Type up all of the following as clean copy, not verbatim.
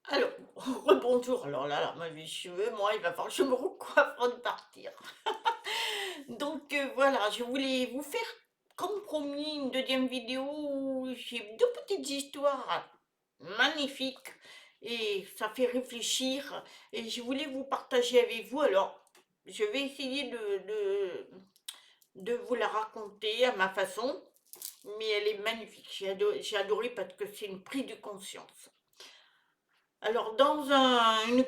Alors, rebonjour. Alors là, mes cheveux, moi, il va falloir que je me recoiffe avant de partir. Donc voilà, je voulais vous faire, comme promis, une deuxième vidéo où j'ai deux petites histoires magnifiques et ça fait réfléchir. Et je voulais vous partager avec vous. Alors, je vais essayer de vous la raconter à ma façon, mais elle est magnifique. J'ai adoré parce que c'est une prise de conscience. Alors, dans une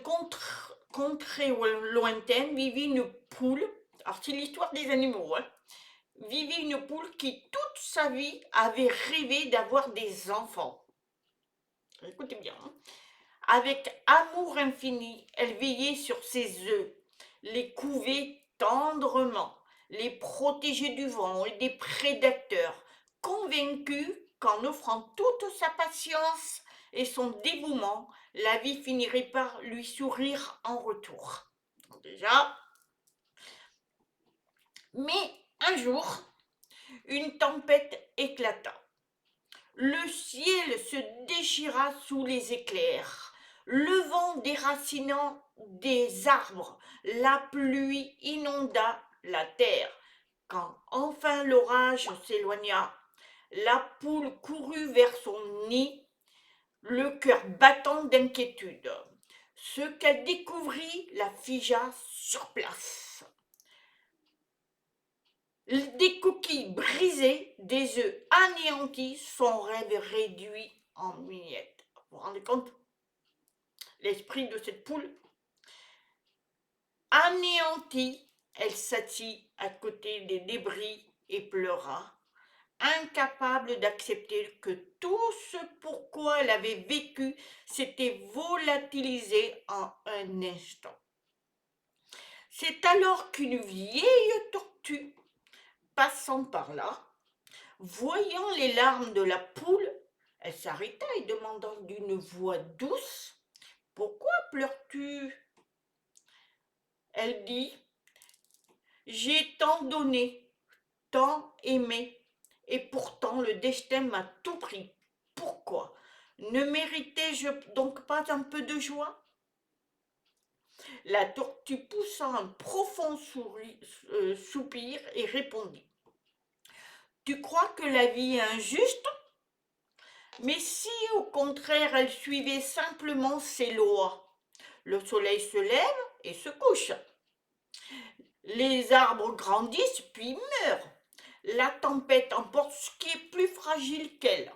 contrée lointaine vivait une poule. Alors, c'est l'histoire des animaux, hein. Vivait une poule qui, toute sa vie, avait rêvé d'avoir des enfants. Écoutez bien, hein. Avec amour infini, elle veillait sur ses œufs, les couvait tendrement, les protégeait du vent et des prédateurs, convaincue qu'en offrant toute sa patience et son dévouement, la vie finirait par lui sourire en retour. Déjà, mais un jour, une tempête éclata. Le ciel se déchira sous les éclairs, le vent déracinant des arbres, la pluie inonda la terre. Quand enfin l'orage s'éloigna, la poule courut vers son nid, le cœur battant d'inquiétude. Ce qu'elle découvrit la figea sur place. Des coquilles brisées, des œufs anéantis, son rêve réduit en miettes. Vous vous rendez compte? L'esprit de cette poule anéantie, elle s'assit à côté des débris et pleura, incapable d'accepter que tout ce pourquoi elle avait vécu s'était volatilisé en un instant. C'est alors qu'une vieille tortue, passant par là, voyant les larmes de la poule, elle s'arrêta et demanda d'une voix douce: Pourquoi pleures-tu? Elle dit: J'ai tant donné, tant aimé, et pourtant le destin m'a tout pris. Pourquoi? Ne méritais-je donc pas un peu de joie? La tortue poussa un profond soupir et répondit: Tu crois que la vie est injuste? Mais si au contraire elle suivait simplement ses lois, le soleil se lève et se couche. Les arbres grandissent puis meurent. La tempête emporte ce qui est plus fragile qu'elle.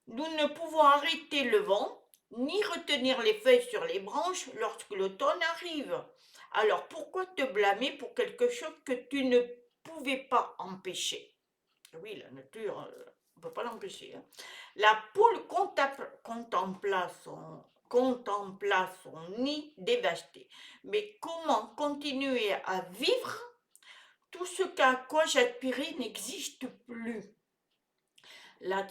Nous ne pouvons arrêter le vent, ni retenir les feuilles sur les branches lorsque l'automne arrive. Alors pourquoi te blâmer pour quelque chose que tu ne pouvais pas empêcher? Oui, la nature, on ne peut pas l'empêcher, hein. La poule contempla son nid dévasté. Mais comment continuer à vivre? Tout ce qu'à quoi j'aspirais n'existe plus. La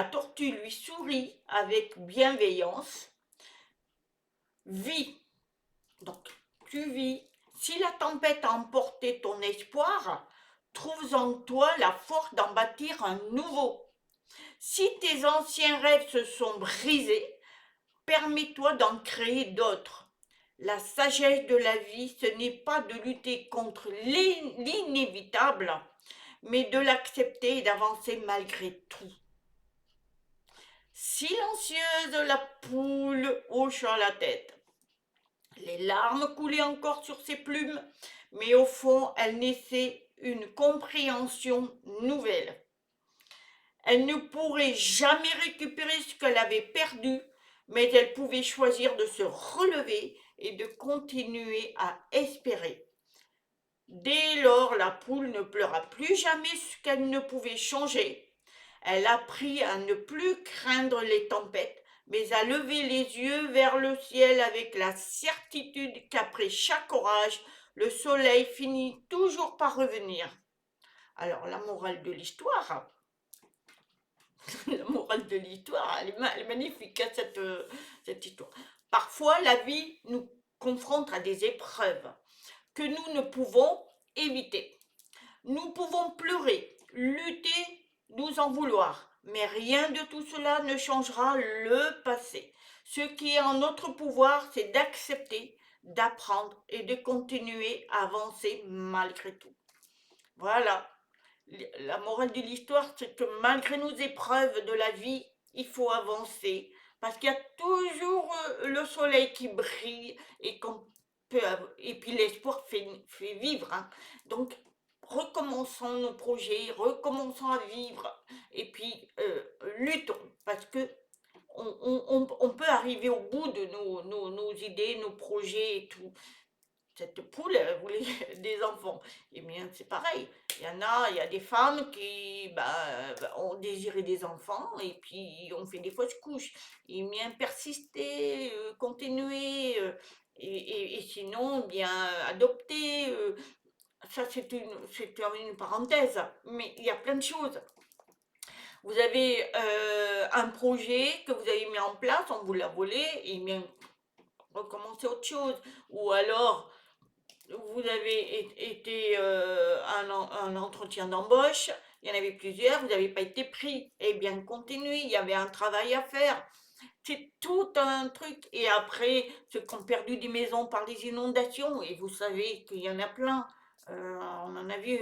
tortue lui sourit avec bienveillance. Vis, donc tu vis. Si la tempête a emporté ton espoir, trouve en toi la force d'en bâtir un nouveau. Si tes anciens rêves se sont brisés, permets-toi d'en créer d'autres. La sagesse de la vie, ce n'est pas de lutter contre l'inévitable, mais de l'accepter et d'avancer malgré tout. Silencieuse, la poule hocha la tête. Les larmes coulaient encore sur ses plumes, mais au fond, elle naissait une compréhension nouvelle. Elle ne pourrait jamais récupérer ce qu'elle avait perdu, mais elle pouvait choisir de se relever et de continuer à espérer. Dès lors, la poule ne pleura plus jamais ce qu'elle ne pouvait changer. Elle apprit à ne plus craindre les tempêtes, mais à lever les yeux vers le ciel avec la certitude qu'après chaque orage, le soleil finit toujours par revenir. Alors, la morale de l'histoire, la morale de l'histoire, elle est magnifique, hein, cette histoire. Parfois, la vie nous confronte à des épreuves que nous ne pouvons éviter. Nous pouvons pleurer, lutter, nous en vouloir, mais rien de tout cela ne changera le passé. Ce qui est en notre pouvoir, c'est d'accepter, d'apprendre et de continuer à avancer malgré tout. Voilà. La morale de l'histoire, c'est que malgré nos épreuves de la vie, il faut avancer. Parce qu'il y a toujours le soleil qui brille et qu'on peut et puis l'espoir fait vivre. Hein. Donc, recommençons nos projets, recommençons à vivre et puis luttons parce que on peut arriver au bout de nos idées, nos projets et tout. Cette poule, elle voulait des enfants. Et bien, c'est pareil. Il y a des femmes qui ont désiré des enfants et puis ont fait des fausses couches. Et bien, persister, continuer, et sinon, bien, adopter. Ça, c'est une parenthèse. Mais il y a plein de choses. Vous avez un projet que vous avez mis en place, on vous l'a volé, et bien, recommencez autre chose. Ou alors, vous avez été à un entretien d'embauche, il y en avait plusieurs, vous n'avez pas été pris. Eh bien, continuez, il y avait un travail à faire. C'est tout un truc. Et après, ceux qui ont perdu des maisons par les inondations, et vous savez qu'il y en a plein, on en a vu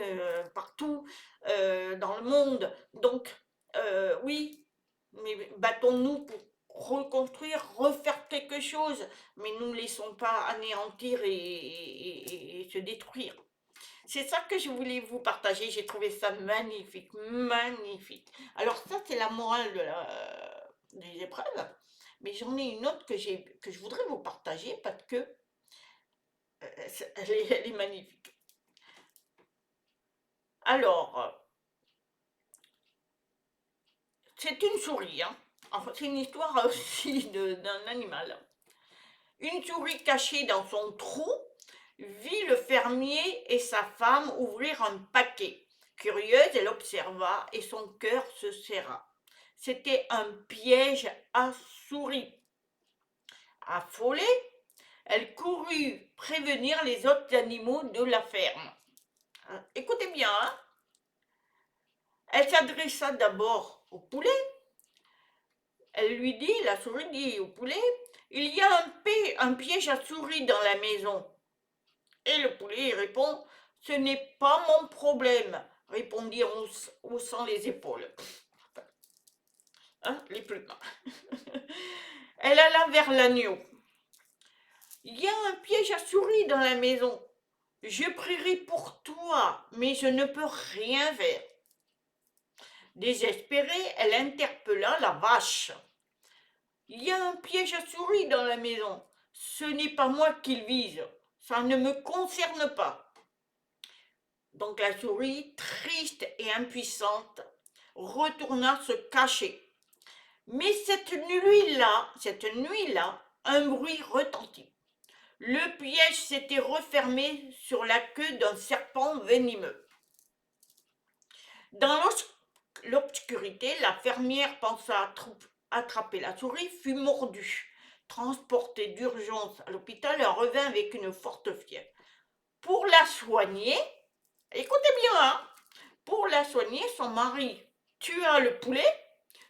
partout dans le monde. Donc, oui, mais battons-nous pour reconstruire, refaire quelque chose, mais nous ne laissons pas anéantir et se détruire. C'est ça que je voulais vous partager, j'ai trouvé ça magnifique, magnifique. Alors ça, c'est la morale des épreuves, mais j'en ai une autre que je voudrais vous partager parce que elle est magnifique. Alors, c'est une souris, hein. Enfin, c'est une histoire aussi d'un animal. Une souris cachée dans son trou vit le fermier et sa femme ouvrir un paquet. Curieuse, elle observa et son cœur se serra. C'était un piège à souris. Affolée, elle courut prévenir les autres animaux de la ferme. Écoutez bien, hein. Elle s'adressa d'abord au poulet. La souris dit au poulet, il y a un piège à souris dans la maison. Et le poulet répond, ce n'est pas mon problème, répondit en haussant les épaules. Hein, les plumes. Elle alla vers l'agneau. Il y a un piège à souris dans la maison. Je prierai pour toi, mais je ne peux rien faire. Désespérée, elle interpella la vache. Il y a un piège à souris dans la maison. Ce n'est pas moi qu'il vise. Ça ne me concerne pas. Donc la souris, triste et impuissante, retourna se cacher. Mais cette nuit-là, un bruit retentit. Le piège s'était refermé sur la queue d'un serpent venimeux. Dans l'obscurité, la fermière pensa attraper la souris, fut mordue. Transportée d'urgence à l'hôpital, elle revint avec une forte fièvre. Pour la soigner, écoutez bien, hein, pour la soigner, son mari tua le poulet,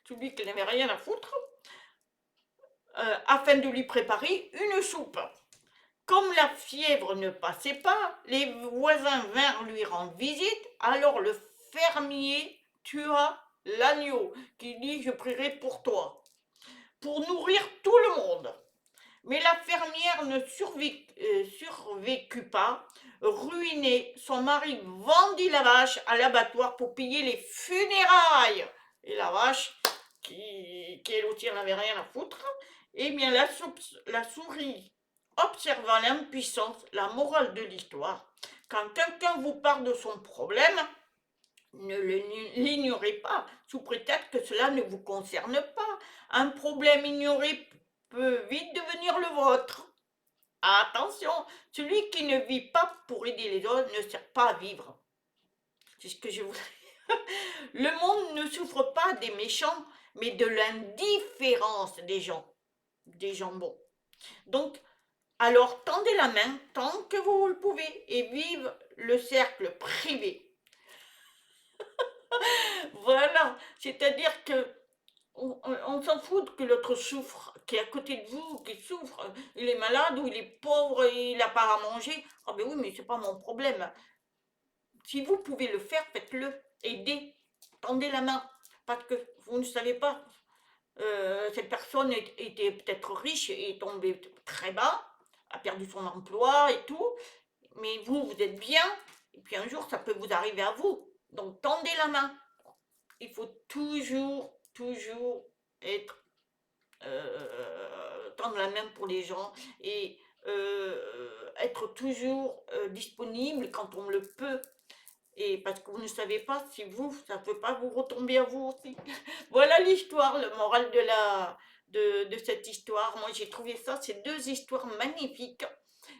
celui qui n'avait rien à foutre, afin de lui préparer une soupe. Comme la fièvre ne passait pas, les voisins vinrent lui rendre visite, alors le fermier tua l'agneau, qui dit je prierai pour toi, pour nourrir tout le monde. Mais la fermière ne survécut pas. Ruinée, son mari vendit la vache à l'abattoir pour payer les funérailles. Et la vache, qui elle aussi n'avait rien à foutre, eh bien la souris observant l'impuissance, la morale de l'histoire, quand quelqu'un vous parle de son problème, ne l'ignorez pas, sous prétexte que cela ne vous concerne pas. Un problème ignoré peut vite devenir le vôtre. Attention, celui qui ne vit pas pour aider les autres ne sert pas à vivre. C'est ce que je voudrais. Le monde ne souffre pas des méchants, mais de l'indifférence des gens bons. Donc, alors tendez la main tant que vous le pouvez et vive le cercle privé. Voilà, c'est-à-dire que on s'en fout que l'autre souffre, qui est à côté de vous, qui souffre. Il est malade ou il est pauvre et il n'a pas à manger. Ah ben oui, mais c'est pas mon problème. Si vous pouvez le faire, faites-le. Aidez, tendez la main. Parce que vous ne savez pas, cette personne était peut-être riche et est tombée très bas, a perdu son emploi et tout, mais vous, vous êtes bien, et puis un jour, ça peut vous arriver à vous. Donc, tendez la main. Il faut toujours, toujours être, tendre la main pour les gens et être toujours disponible quand on le peut. Et parce que vous ne savez pas si vous, ça ne peut pas vous retomber à vous aussi. Voilà l'histoire, le moral de cette histoire. Moi, j'ai trouvé ça, ces deux histoires magnifiques.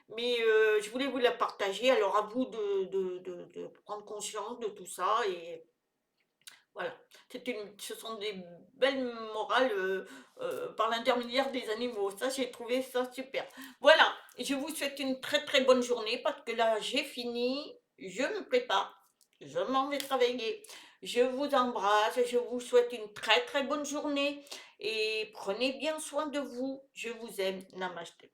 Mais je voulais vous la partager. Alors, à vous de prendre conscience de tout ça. Et voilà. Ce sont des belles morales par l'intermédiaire des animaux. Ça, j'ai trouvé ça super. Voilà. Je vous souhaite une très très bonne journée parce que là, j'ai fini. Je me prépare. Je m'en vais travailler. Je vous embrasse. Je vous souhaite une très très bonne journée. Et prenez bien soin de vous. Je vous aime. Namasté.